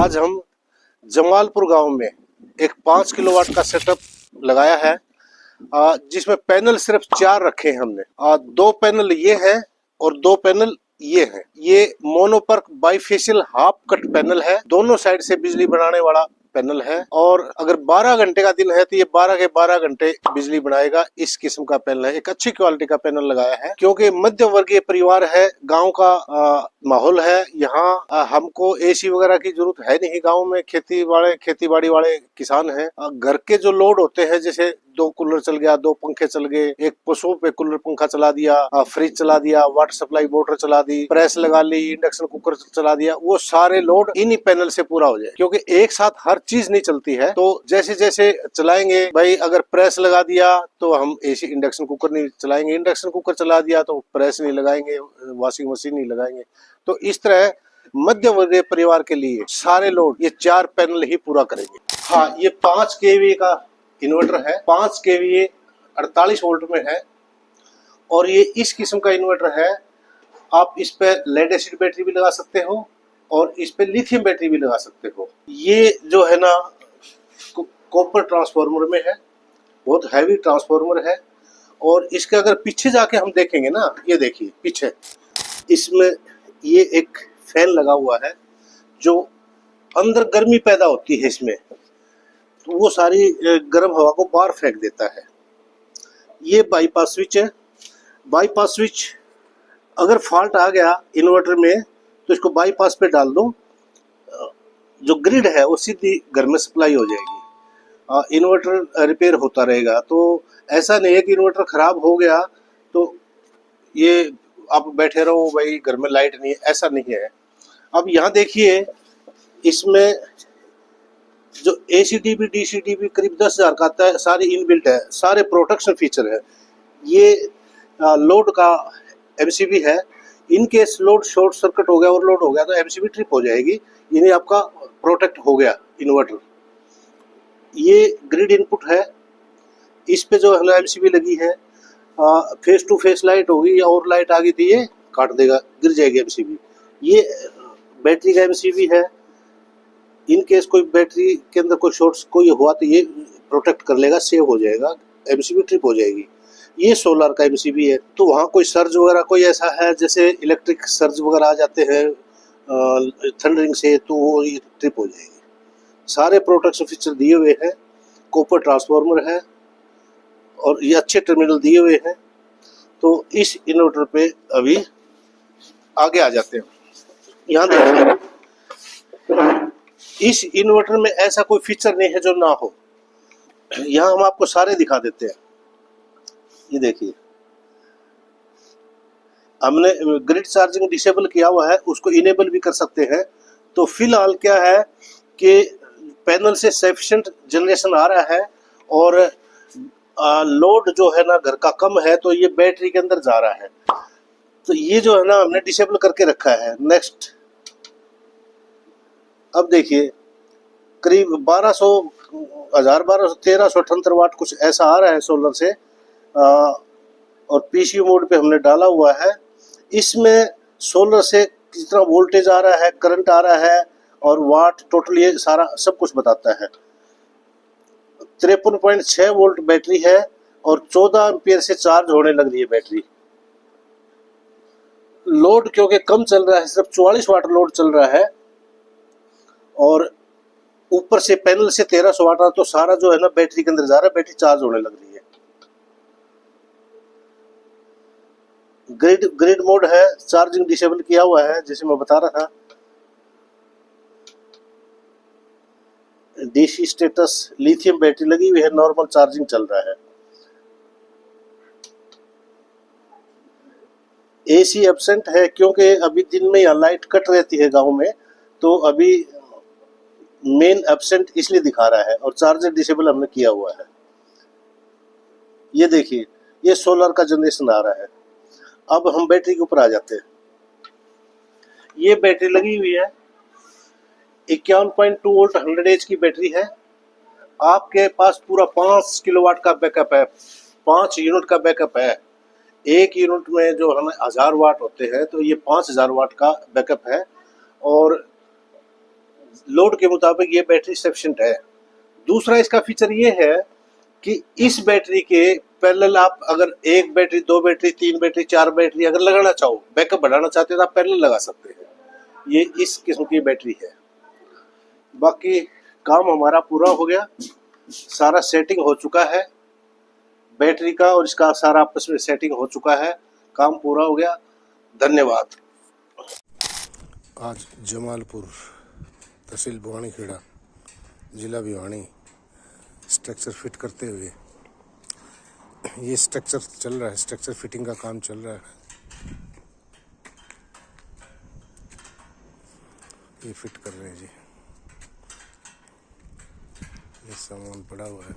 आज हम जमालपुर गांव में एक 5 किलोवाट का सेटअप लगाया है, जिसमें पैनल सिर्फ 4 रखे हैं हमने। 2 पैनल ये हैं और 2 पैनल ये हैं। ये mono PERC bifacial half cut panel है, दोनों साइड से बिजली बनाने वाला पैनल है। और अगर 12 घंटे का दिन है तो ये 12 के 12 घंटे बिजली बनाएगा। इस किस्म का पैनल है, एक अच्छी क्वालिटी का पैनल लगाया है, क्योंकि मध्यम वर्गीय परिवार है, गांव का माहौल है। यहाँ हमको एसी वगैरह की जरूरत है नहीं। गांव में खेती बाड़ी वाले किसान हैं। घर के जो लोड होते हैं, जैसे 2 कूलर चल गया, 2 पंखे चल गए, एक पशुओं पे कूलर पंखा चला दिया, फ्रिज चला दिया, वाटर सप्लाई मोटर चला दी, प्रेस लगा ली, इंडक्शन कुकर चला दिया, वो सारे लोड इन्हीं पैनल से पूरा हो जाए। क्योंकि एक साथ हर चीज नहीं चलती है, तो जैसे जैसे चलाएंगे भाई, अगर प्रेस लगा दिया तो हम एसी इंडक्शन कुकर नहीं चलाएंगे, इंडक्शन कुकर चला दिया तो प्रेस नहीं लगाएंगे, वॉशिंग मशीन नहीं लगाएंगे। तो इस तरह मध्य वर्गीय परिवार के लिए सारे लोड ये 4 पैनल ही पूरा करेंगे। हाँ, ये 5 केवी का इन्वर्टर है, 5 केवीए 48 वोल्ट में है। और ये इस किस्म का इन्वर्टर है। आप इस पे लेड एसिड बैटरी भी लगा सकते हो और इस पे लिथियम बैटरी भी लगा सकते हो। ये जो है ना कॉपर ट्रांसफार्मर में है, बहुत हैवी ट्रांसफार्मर है। और इसके अगर पीछे जाके हम देखेंगे ना, ये देखिए पीछे इसमें ये एक फैन लगा हुआ है, जो अंदर गर्मी पैदा होती है इसमें, तो वो सारी गर्म हवा को बाहर फेंक देता है। ये बाईपास स्विच है। बाईपास स्विच अगर फॉल्ट आ गया इन्वर्टर में तो इसको बाईपास पे डाल दो, जो ग्रिड है वो सीधी घर में सप्लाई हो जाएगी। इन्वर्टर रिपेयर होता रहेगा। तो ऐसा नहीं है कि इन्वर्टर खराब हो गया तो ये आप बैठे रहो भाई घर में लाइट नहीं है, ऐसा नहीं है। अब यहाँ देखिए, इसमें जो ACDB DCDB करीब 10,000 का आता है, सारी इनबिल्ट है, सारे प्रोटेक्शन फीचर है। ये लोड का MCB है। In case load short circuit हो गया, ओवरलोड हो गया तो MCB ट्रिप हो जाएगी, यानी आपका प्रोटेक्ट हो गया इन्वर्टर। ये ग्रिड इनपुट है। इस पे जो है MCB लगी है, फेस टू फेस लाइट होगी, और लाइट आ गई थी ये काट देगा, गिर जाएगी MCB। ये बैटरी का MCB है। इन केस कोई बैटरी के अंदर कोई शॉर्ट कोई हुआ तो ये प्रोटेक्ट कर लेगा, सेव हो जाएगा, MCB ट्रिप हो जाएगी। ये सोलर का MCB है। तो वहाँ कोई सर्ज वगैरह कोई ऐसा है, जैसे इलेक्ट्रिक सर्ज वगैरह आ जाते हैं थंडरिंग से, तो वो ये ट्रिप हो जाएगी। सारे प्रोटेक्शन फीचर दिए हुए हैं। कॉपर ट्रांसफार्मर है और ये अच्छे टर्मिनल दिए हुए हैं। तो इस इन्वर्टर पे अभी आगे आ जाते हैं। यहाँ देखिए, इस इन्वर्टर में ऐसा कोई फीचर नहीं है जो ना हो। यहाँ हम आपको सारे दिखा देते हैं। ये देखिए, हमने ग्रिड चार्जिंग डिसेबल किया हुआ है, उसको इनेबल भी कर सकते हैं। तो फिलहाल क्या है कि पैनल से सफिशिएंट जनरेशन आ रहा है और लोड जो है ना घर का कम है, तो ये बैटरी के अंदर जा रहा है। तो ये जो है ना हमने डिसेबल करके रखा है। नेक्स्ट, अब देखिए, करीब 1378 वाट कुछ ऐसा आ रहा है सोलर से। और PCU मोड पे हमने डाला हुआ है। इसमें सोलर से कितना वोल्टेज आ रहा है, करंट आ रहा है और वाट टोटल, ये सारा सब कुछ बताता है। 53.6 वोल्ट बैटरी है और 14 एम्पियर से चार्ज होने लग रही है बैटरी। लोड क्योंकि कम चल रहा है, सिर्फ 44 वाट लोड चल रहा है, और ऊपर से पैनल से 1300 वाट आ, तो सारा जो है ना बैटरी के अंदर जा रहा है, बैटरी चार्ज होने लग रही है। ग्रिड मोड है, चार्जिंग डिसेबल किया हुआ है जैसे मैं बता रहा था। DC स्टेटस, लिथियम बैटरी लगी हुई है, नॉर्मल चार्जिंग चल रहा है। AC एब्सेंट है क्योंकि अभी दिन में यहाँ लाइट कट रहती है गांव में, तो अभी मेन एब्सेंट इसलिए दिखा रहा है। और चार्जर डिसेबल हमने किया हुआ है। ये देखिए, ये सोलर का जनरेशन आ रहा है। अब हम बैटरी के ऊपर आ जाते हैं। ये बैटरी लगी हुई है, 51.2 वोल्ट 100 एच की बैटरी है। आपके पास पूरा 5 किलोवाट का बैकअप है, 5 यूनिट का बैकअप है। एक यूनिट में जो हमें 1000 वाट होते हैं, तो ये 5000 वाट का बैकअप है। और लोड के मुताबिक ये बैटरी सफिशिएंट है। दूसरा इसका फीचर ये है कि इस बैटरी के पैरेलल आप अगर एक बैटरी, दो बैटरी, तीन बैटरी, चार बैटरी अगर लगाना चाहो, बैकअप बढ़ाना चाहते हो तो आप पैरेलल लगा सकते हैं। ये इस किस्म की बैटरी है। बाकी काम हमारा पूरा हो गया, सारा सेटिंग हो चुका है बैटरी का और इसका सारा आपस में सेटिंग हो चुका है, काम पूरा हो गया। धन्यवाद। आज जमालपुर, तहसील भिवानीखेड़ा, जिला भिवानी, स्ट्रक्चर फिट करते हुए ये स्ट्रक्चर चल रहा है, स्ट्रक्चर फिटिंग का काम चल रहा है। ये फिट कर रहे हैं जी, ये सामान पड़ा हुआ है।